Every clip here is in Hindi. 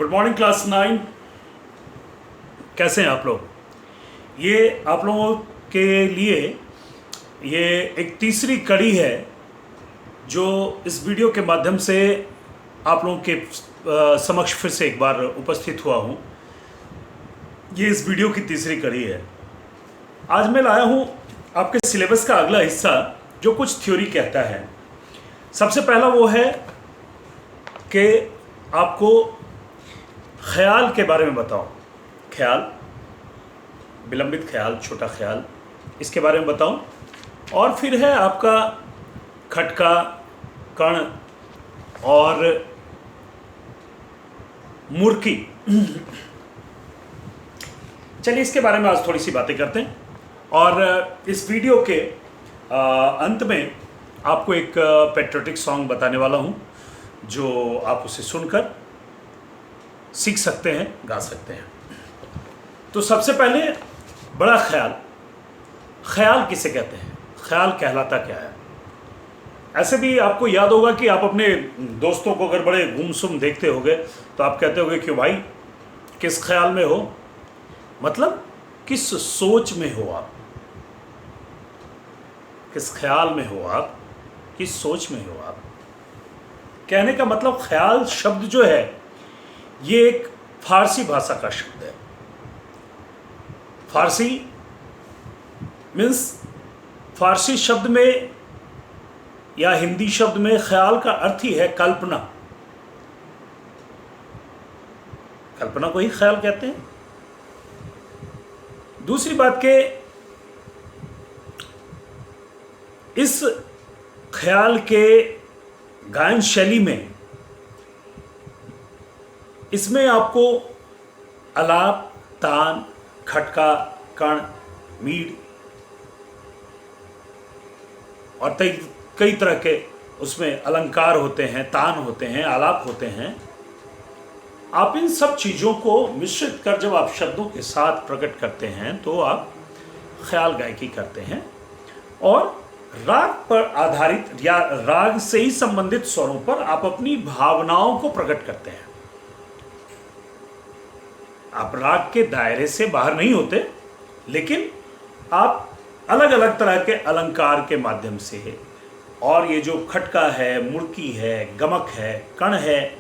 Good morning class 9। कैसे हैं आप लोग। ये आप लोगों के लिए ये एक तीसरी कड़ी है जो इस वीडियो के माध्यम से आप लोगों के समक्ष फिर से एक बार उपस्थित हुआ हूँ। ये इस वीडियो की तीसरी कड़ी है। आज मैं लाया हूँ आपके सिलेबस का अगला हिस्सा जो कुछ थ्योरी कहता है। सबसे पहला वो है कि आपको ख्याल के बारे में बताओ। ख्याल, विलंबित ख्याल, छोटा ख्याल, इसके बारे में बताओ। और फिर है आपका खटका, कण और मुर्की। चलिए इसके बारे में आज थोड़ी सी बातें करते हैं। और इस वीडियो के अंत में आपको एक पैट्रियोटिक सॉन्ग बताने वाला हूँ जो आप उसे सुनकर सीख सकते हैं, गा सकते हैं। तो सबसे पहले बड़ा ख्याल। ख्याल किसे कहते हैं, ख्याल कहलाता क्या है। ऐसे भी आपको याद होगा कि आप अपने दोस्तों को अगर बड़े गुमसुम देखते होगे तो आप कहते होगे कि भाई किस ख्याल में हो, मतलब किस सोच में हो आप, किस ख्याल में हो आप, किस सोच में हो आप। कहने का मतलब ख्याल शब्द जो है ये एक फारसी भाषा का शब्द है। फारसी मीन्स फारसी शब्द में या हिंदी शब्द में ख्याल का अर्थ ही है कल्पना। कल्पना को ही ख्याल कहते हैं। दूसरी बात के इस ख्याल के गायन शैली में इसमें आपको आलाप, तान, खटका, कण, मीड और कई तरह के उसमें अलंकार होते हैं, तान होते हैं, आलाप होते हैं। आप इन सब चीज़ों को मिश्रित कर जब आप शब्दों के साथ प्रकट करते हैं तो आप ख्याल गायकी करते हैं। और राग पर आधारित या राग से ही संबंधित स्वरों पर आप अपनी भावनाओं को प्रकट करते हैं। आप राग के दायरे से बाहर नहीं होते, लेकिन आप अलग अलग तरह के अलंकार के माध्यम से और ये जो खटका है, मुर्की है, गमक है, कण है,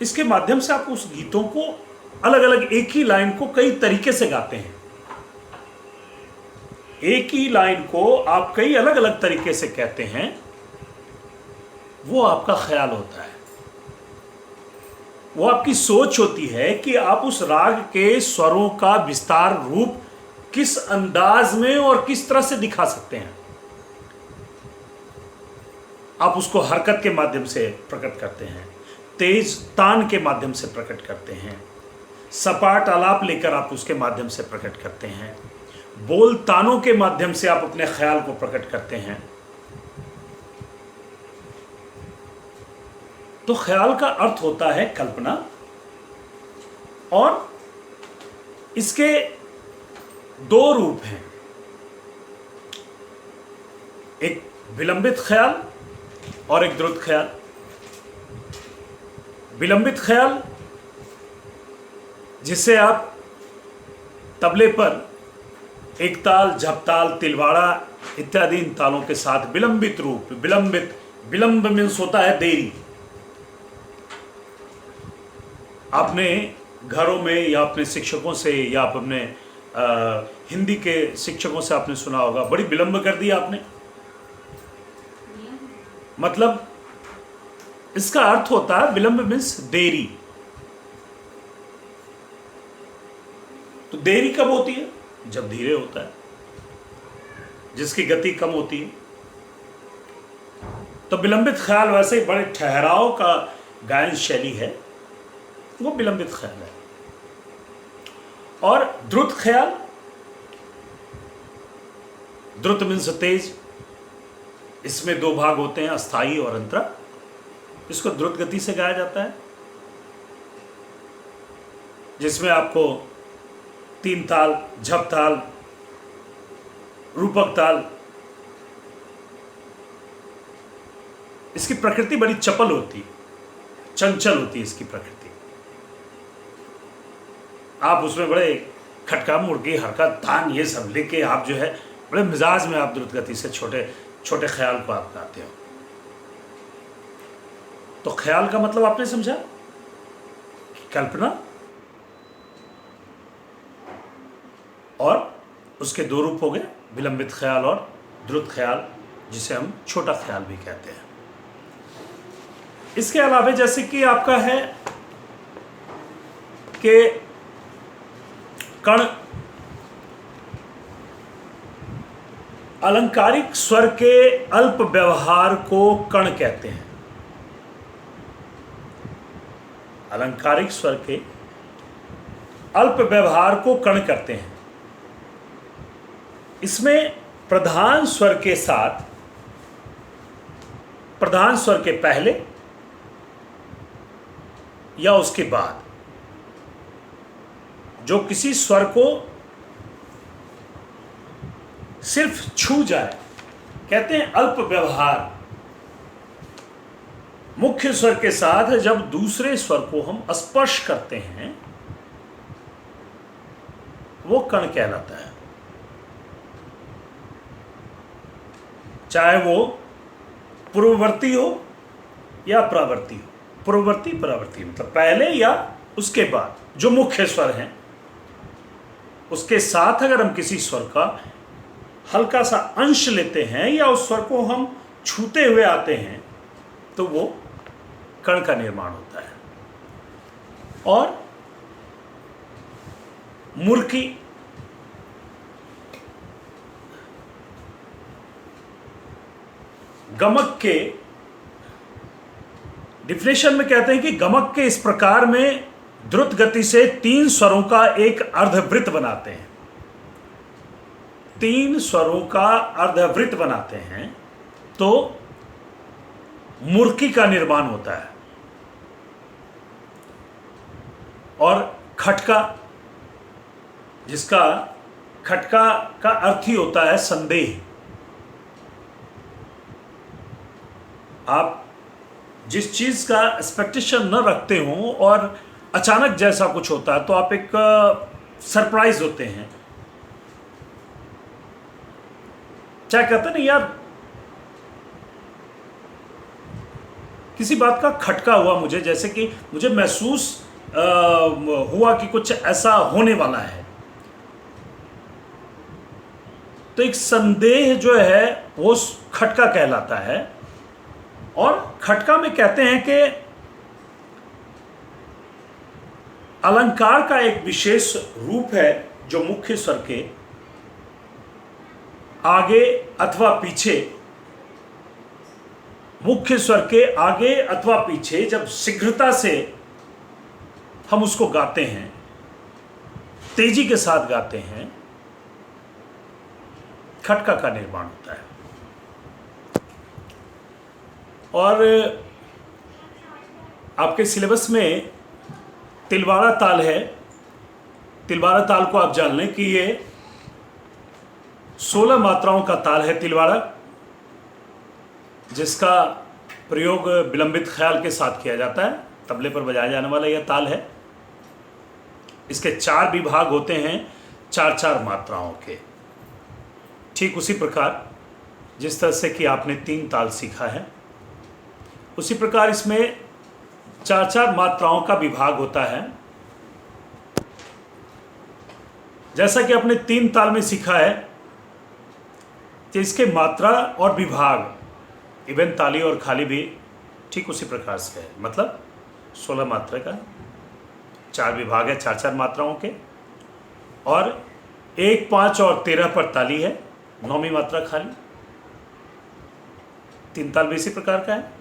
इसके माध्यम से आप उस गीतों को अलग अलग, एक ही लाइन को कई तरीके से गाते हैं। एक ही लाइन को आप कई अलग अलग तरीके से कहते हैं, वो आपका ख्याल होता है। वो आपकी सोच होती है कि आप उस राग के स्वरों का विस्तार रूप किस अंदाज में और किस तरह से दिखा सकते हैं। आप उसको हरकत के माध्यम से प्रकट करते हैं, तेज तान के माध्यम से प्रकट करते हैं, सपाट आलाप लेकर आप उसके माध्यम से प्रकट करते हैं, बोल तानों के माध्यम से आप अपने ख्याल को प्रकट करते हैं। तो ख्याल का अर्थ होता है कल्पना। और इसके दो रूप हैं, एक विलंबित ख्याल और एक द्रुत ख्याल। विलंबित ख्याल जिसे आप तबले पर एक ताल, झपताल, तिलवाड़ा इत्यादि इन तालों के साथ विलंबित रूप, विलंब मीन्स होता है देरी। आपने घरों में या अपने शिक्षकों से या आप अपने हिंदी के शिक्षकों से आपने सुना होगा, बड़ी विलंब कर दिया आपने। मतलब इसका अर्थ होता है विलंब मीन्स देरी। तो देरी कब होती है? जब धीरे होता है, जिसकी गति कम होती है। तो विलंबित ख्याल वैसे ही बड़े ठहराव का गायन शैली है, वो विलंबित ख्याल है। और द्रुत ख्याल, द्रुत मीन्स तेज। इसमें दो भाग होते हैं, अस्थाई और अंतरा। इसको द्रुत गति से गाया जाता है, जिसमें आपको तीन ताल, झप ताल, रूपक ताल, इसकी प्रकृति बड़ी चपल होती है। चंचल होती है इसकी प्रकृति। आप उसमें बड़े खटका मुर्गी हरकत तान ये सब लेके आप जो है बड़े मिजाज में आप द्रुत गति से छोटे छोटे ख्याल को आप गाते हो। तो ख्याल का मतलब आपने समझा, कल्पना, और उसके दो रूप हो गए, विलंबित ख्याल और द्रुत ख्याल, जिसे हम छोटा ख्याल भी कहते हैं। इसके अलावा जैसे कि आपका है कि कण, अलंकारिक स्वर के अल्प व्यवहार को कण कहते हैं। अलंकारिक स्वर के अल्प व्यवहार को कण करते हैं। इसमें प्रधान स्वर के साथ, प्रधान स्वर के पहले या उसके बाद जो किसी स्वर को सिर्फ छू जाए, कहते हैं अल्प व्यवहार। मुख्य स्वर के साथ जब दूसरे स्वर को हम स्पर्श करते हैं वो कण कहलाता है। चाहे वो पूर्ववर्ती हो या परावर्ती हो। पूर्ववर्ती परावर्ती मतलब पहले या उसके बाद जो मुख्य स्वर हैं उसके साथ अगर हम किसी स्वर का हल्का सा अंश लेते हैं या उस स्वर को हम छूते हुए आते हैं तो वो कण का निर्माण होता है। और मुर्की, गमक के डिफिनेशन में कहते हैं कि गमक के इस प्रकार में द्रुत गति से 3 स्वरों का एक अर्धवृत्त बनाते हैं। 3 स्वरों का अर्धवृत्त बनाते हैं तो मुर्की का निर्माण होता है। और खटका, जिसका खटका का अर्थ ही होता है संदेह। आप जिस चीज का एक्सपेक्टेशन न रखते हो और अचानक जैसा कुछ होता है तो आप एक सरप्राइज होते हैं। क्या कहते नहीं यार, किसी बात का खटका हुआ मुझे, जैसे कि मुझे महसूस हुआ कि कुछ ऐसा होने वाला है, तो एक संदेह जो है वो खटका कहलाता है। और खटका में कहते हैं कि अलंकार का एक विशेष रूप है जो मुख्य स्वर के आगे अथवा पीछे, मुख्य स्वर के आगे अथवा पीछे जब शीघ्रता से हम उसको गाते हैं, तेजी के साथ गाते हैं, खटका का निर्माण होता है। और आपके सिलेबस में तिलवाड़ा ताल है। तिलवाड़ा ताल को आप जान लें कि ये 16 मात्राओं का ताल है तिलवाड़ा, जिसका प्रयोग विलंबित ख्याल के साथ किया जाता है। तबले पर बजाया जाने वाला यह ताल है। इसके 4 विभाग होते हैं 4-4 मात्राओं के। ठीक उसी प्रकार जिस तरह से कि आपने 3 ताल सीखा है, उसी प्रकार इसमें 4-4 मात्राओं का विभाग होता है। जैसा कि आपने 3 ताल में सीखा है कि इसके मात्रा और विभाग इवन ताली और खाली भी ठीक उसी प्रकार से है। मतलब 16 मात्रा का 4 विभाग है 4-4 मात्राओं के, और 1, 5 और 13 पर ताली है, 9वीं मात्रा खाली। 3 ताल भी इसी प्रकार का है।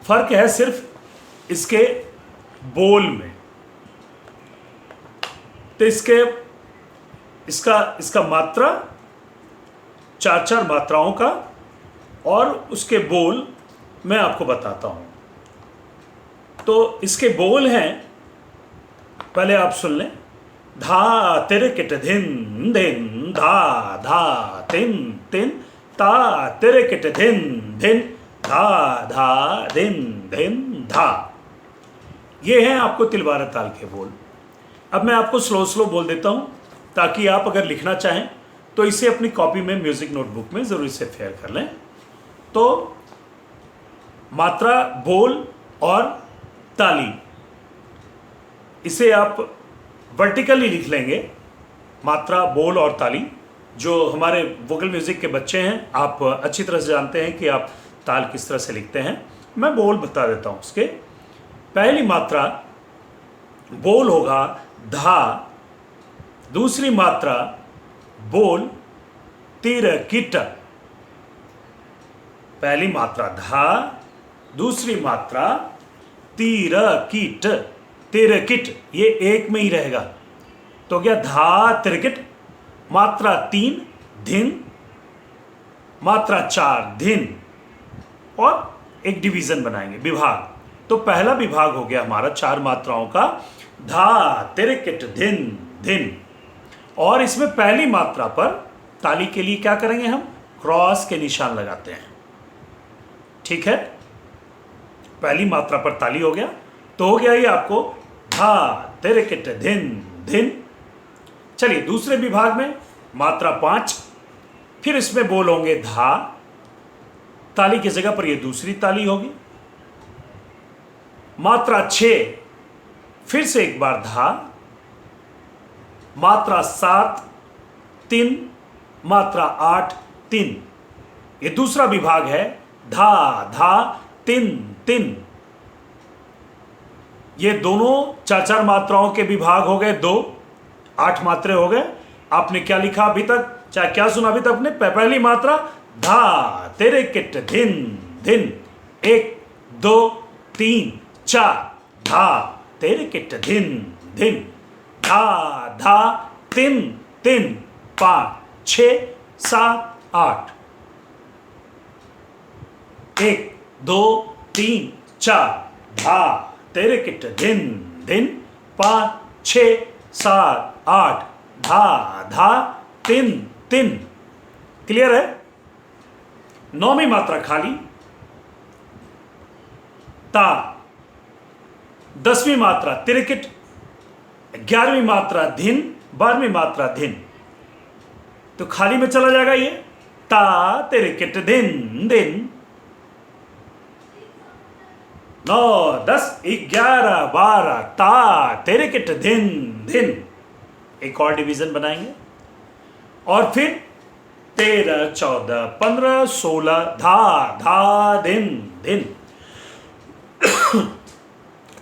फर्क है सिर्फ इसके बोल में। तो इसका मात्रा 4-4 मात्राओं का और उसके बोल मैं आपको बताता हूं। तो इसके बोल हैं, पहले आप सुन लें। धा तेरे किट धिन धिन, धा धा तिन तिन, ता तेरे किट धिन धिन, धा धा धिन धिन धा। ये हैं आपको तिलवारा ताल के बोल। अब मैं आपको स्लो स्लो बोल देता हूँ, ताकि आप अगर लिखना चाहें तो इसे अपनी कॉपी में, म्यूजिक नोटबुक में ज़रूर से फेयर कर लें। तो मात्रा, बोल और ताली, इसे आप वर्टिकली लिख लेंगे। मात्रा, बोल और ताली। जो हमारे वोकल म्यूजिक के बच्चे हैं, आप अच्छी तरह से जानते हैं कि आप ताल किस तरह से लिखते हैं। मैं बोल बता देता हूँ। उसके पहली मात्रा बोल होगा धा, दूसरी मात्रा बोल तिरकिट। पहली मात्रा धा, दूसरी मात्रा तिरकिट। तिरकिट ये एक में ही रहेगा, तो क्या धा तिरकिट। मात्रा 3 धिन, मात्रा 4 धिन, और एक डिवीजन बनाएंगे, विभाग। तो पहला विभाग हो गया हमारा 4 मात्राओं का, धा तिरकिट धिन धिन। और इसमें पहली मात्रा पर ताली के लिए क्या करेंगे, हम क्रॉस के निशान लगाते हैं। ठीक है, पहली मात्रा पर ताली हो गया, तो हो गया ये आपको धा तिरकिट धिन धिन। चलिए दूसरे विभाग में मात्रा 5, फिर इसमें बोल होंगे धा, ताली की जगह पर ये दूसरी ताली होगी। मात्रा 6, फिर से एक बार धा। मात्रा 7 3, मात्रा 8 3। ये दूसरा विभाग है, धा धा तिन तिन। ये दोनों 4-4 मात्राओं के विभाग हो गए, 2 8 मात्रे हो गए। आपने क्या लिखा अभी तक, चाहे क्या सुना अभी तक आपने? पहली मात्रा धा तिरकिट धिन धिन, 1 2 3 4, धा तिरकिट धिन धिन, धा धा तिन तिन, 5 6 7 8, 1 2 3 4, धा तिरकिट धिन धिन, 5 6 7 8, धा धा तिन तिन। क्लियर है? 9वीं मात्रा खाली, ता। 10वीं मात्रा तिरकिट, 11वीं मात्रा धिन, 12वीं मात्रा धिन। तो खाली में चला जाएगा ये, ता तिरकिट धिन धिन। 9 10 11 12, ता तिरकिट धिन धिन। एक और डिवीजन बनाएंगे, और फिर 13 14 15 16, धा धा धिन धिन।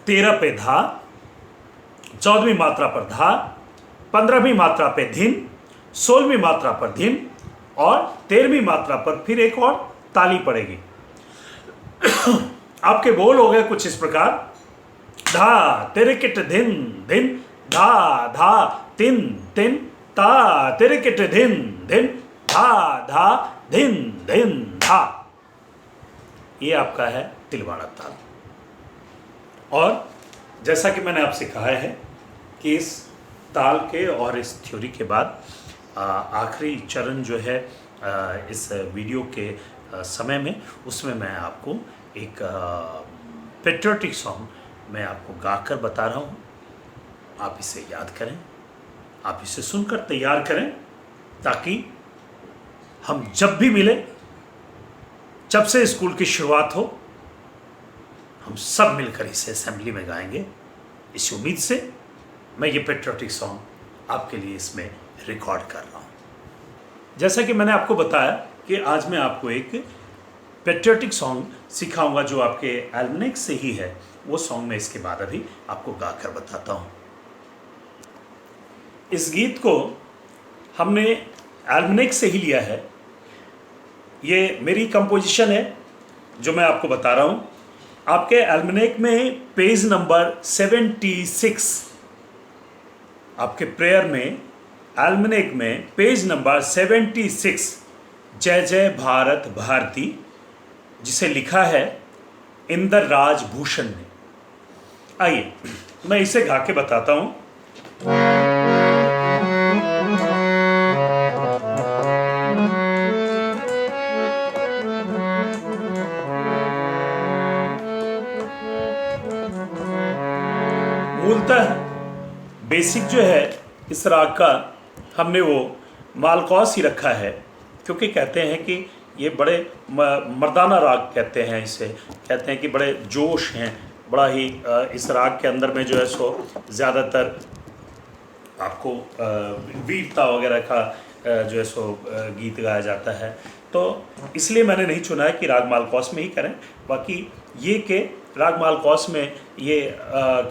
13 पे धा, 14वीं मात्रा पर धा, 15वीं मात्रा पे धिन, 16वीं मात्रा पर धिन, और 13वीं मात्रा पर फिर एक और ताली पड़ेगी। आपके बोल हो गए कुछ इस प्रकार, धा तिरकिट धिन धिन, धा धा तिन तिन, ता तिरकिट धिन धिन, धा धा धिन धिन धा। ये आपका है तिलवाड़ा ताल। और जैसा कि मैंने आपसे कहा है कि इस ताल के और इस थ्योरी के बाद आखिरी चरण जो है इस वीडियो के समय में, उसमें मैं आपको एक पेट्रियोटिक सॉन्ग मैं आपको गाकर बता रहा हूँ। आप इसे याद करें, आप इसे सुनकर तैयार करें, ताकि हम जब भी मिले, जब से स्कूल की शुरुआत हो, हम सब मिलकर इसे असेंबली में गाएंगे। इस उम्मीद से मैं ये पेट्रियोटिक सॉन्ग आपके लिए इसमें रिकॉर्ड कर रहा हूँ। जैसा कि मैंने आपको बताया कि आज मैं आपको एक पेट्रियोटिक सॉन्ग सिखाऊंगा जो आपके एल्मनेक से ही है। वो सॉन्ग मैं इसके बाद अभी आपको गाकर बताता हूँ। इस गीत को हमने एल्मनेक से ही लिया है। ये मेरी कंपोजिशन है जो मैं आपको बता रहा हूँ। आपके एल्मनेक में पेज नंबर 76, आपके प्रेयर में एल्मनेक में पेज नंबर 76, जय जय भारत भारती, जिसे लिखा है इंदर राज भूषण ने। आइए मैं इसे गा के बताता हूँ। मूलतः बेसिक जो है इस राग का हमने वो मालकौस ही रखा है, क्योंकि कहते हैं कि ये बड़े मर्दाना राग कहते हैं इसे, कहते हैं कि बड़े जोश हैं, बड़ा ही इस राग के अंदर में जो है सो ज़्यादातर आपको वीरता वगैरह का जो है सो गीत गाया जाता है। तो इसलिए मैंने नहीं चुना है कि राग मालकौस में ही करें। बाकी ये कि राग मालकौस में ये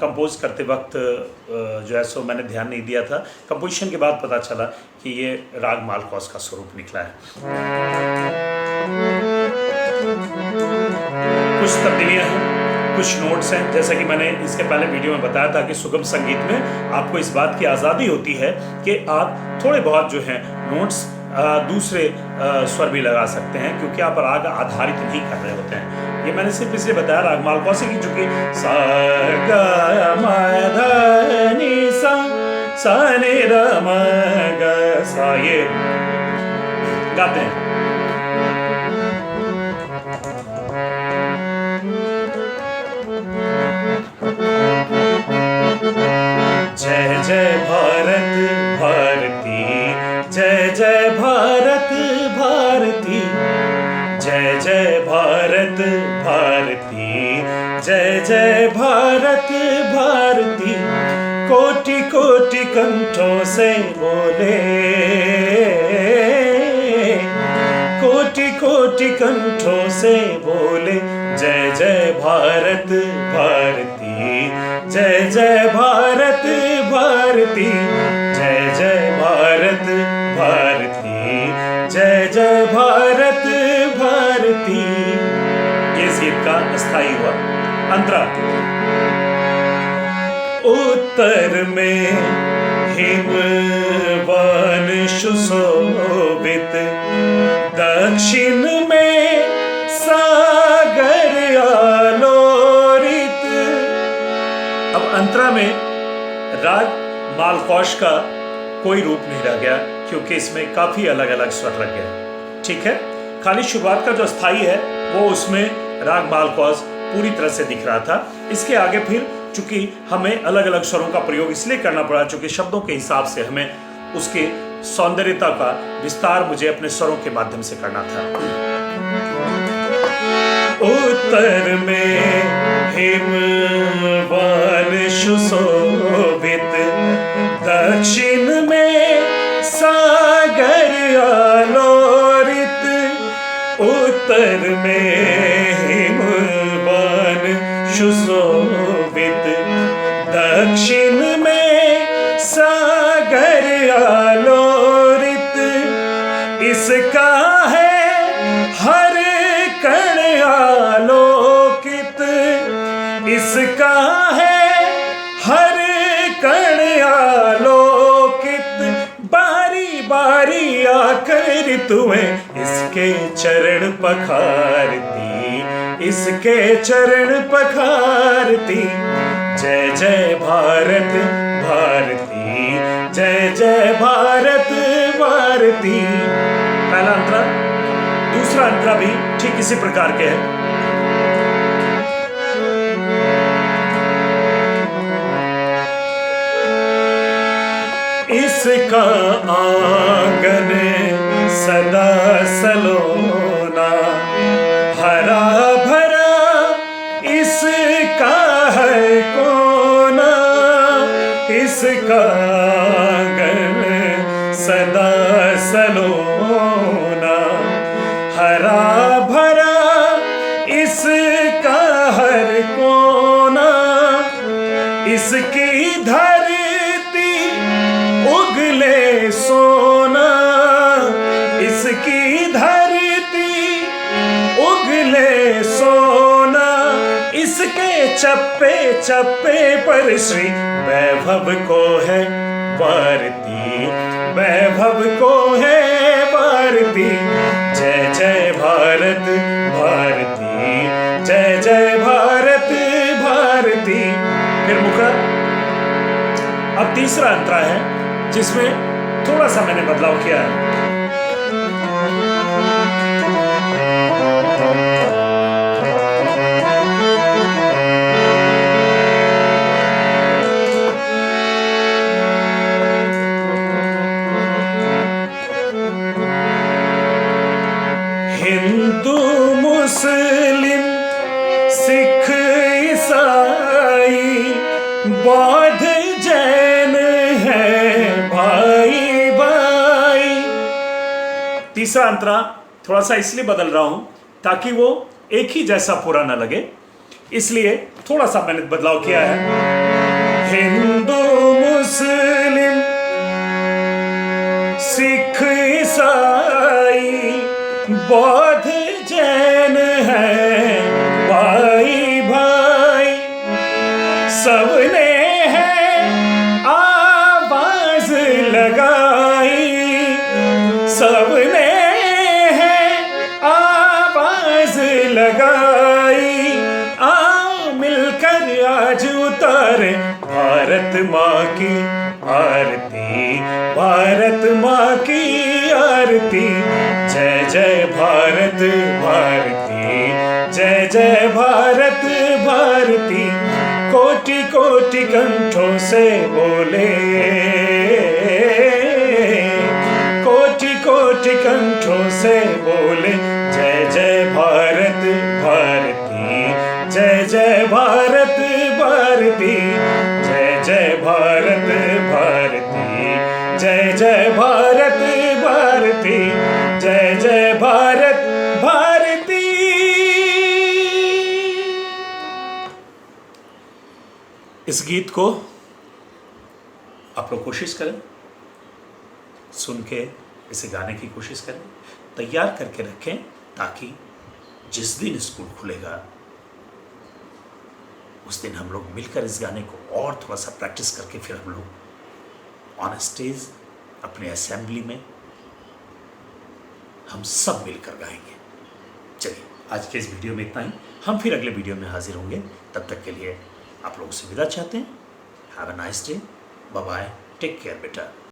कंपोज करते वक्त जो है सो मैंने ध्यान नहीं दिया था, कंपोजिशन के बाद पता चला कि ये राग मालकौस का स्वरूप निकला है। कुछ तब्दीलियाँ हैं, कुछ नोट्स हैं, जैसा कि मैंने इसके पहले वीडियो में बताया था कि सुगम संगीत में आपको इस बात की आज़ादी होती है कि आप थोड़े बहुत जो हैं नोट्स दूसरे स्वर भी लगा सकते हैं, क्योंकि आप राग आधारित नहीं कर रहे होते हैं। ये मैंने सिर्फ इसलिए बताया राग मालकौस की, चूंकि सा ग म ध नि सा नि र म ग सा ये गाते हैं। जय जय भारत भारती, जय जय भारत भारती, जय जय भारत भारती, जय जय भारत भारती, कोटि कोटि कंठों से बोले, कोटि कोटि कंठों से बोले, जय जय भारत भारती, जय जय भारत भारती, जय जय भारत भारती, जय जय भारत भारती। ये गीत का अस्थाई हुआ अंतरा। उत्तर में हिमवान सुशोभित, दक्षिण में सागर आलोरित। अब अंतरा में राग मालकौस का कोई रूप नहीं रह गया, क्योंकि इसमें काफी अलग अलग स्वर लग गए। ठीक है, खाली शुरुआत का जो स्थाई है वो उसमें राग मालकौस पूरी तरह से दिख रहा था। इसके आगे फिर चूंकि हमें अलग अलग स्वरों का प्रयोग इसलिए करना पड़ा, चूंकि शब्दों के हिसाब से हमें उसके सौंदर्यता का विस्तार मुझे अपने स्वरों के माध्यम से करना था। उत्तर में हिमवान सुशोभित, दक्षिण में सागर आलोरित, उत्तर में हिमवान सुशोभित, दक्षिण में सागर आलोरित, इसका है हर कण आलोकित, इसका है हर कण आलोकित, बारी बारी आकर तुम्हें इसके चरण पखारती, इसके चरण पखारती, जय जय भारत भारती, जय जय भारत भारती। पहला अंतरा। दूसरा अंतरा भी ठीक इसी प्रकार के है। इसका आंगन सदा सलोना, हरा भरा इसका है कोना, इसका आंगन सदा सलोना, हरा भरा इसका हर कोना, इसकी धरती उगले सोना, इसकी धरती उगले सोना, इसके चप्पे चप्पे पर श्री वैभव को है वारती, वैभव को है वारती, जय जय भारत भारती, जय जय भारत भारती। फिर मुखड़ा। अब तीसरा अंतरा है जिसमें थोड़ा सा मैंने बदलाव किया है। बौद्ध जैन है भाई भाई। तीसरा अंतरा थोड़ा सा इसलिए बदल रहा हूं ताकि वो एक ही जैसा पूरा ना लगे, इसलिए थोड़ा सा मैंने बदलाव किया है। हिंदू मुस्लिम सिख ईसाई बौद्ध जैन है भाई भाई। सबने है आवाज लगाई, सबने लगाई। आओ मिलकर आज उतारे भारत माँ की आरती, भारत माँ की आरती। जय जय भारत भारती, जय जय भारत भारती। कोटि कोटि कंठों से बोले, कोटि कोटि कंठों से बोले जय जय भारत भारती, जय जय भारत भारती, जय जय भारत भारती, जय जय भारत भारती, जय जय भारत भारती। इस गीत को आप लोग कोशिश करें, सुन के इसे गाने की कोशिश करें, तैयार करके रखें ताकि जिस दिन स्कूल खुलेगा उस दिन हम लोग मिलकर इस गाने को और थोड़ा सा प्रैक्टिस करके फिर हम लोग ऑन स्टेज अपने असेंबली में हम सब मिलकर गाएंगे। चलिए आज के इस वीडियो में इतना ही, हम फिर अगले वीडियो में हाजिर होंगे। तब तक के लिए आप लोगों से विदा चाहते हैं। Have a nice day, bye bye, take care बेटा।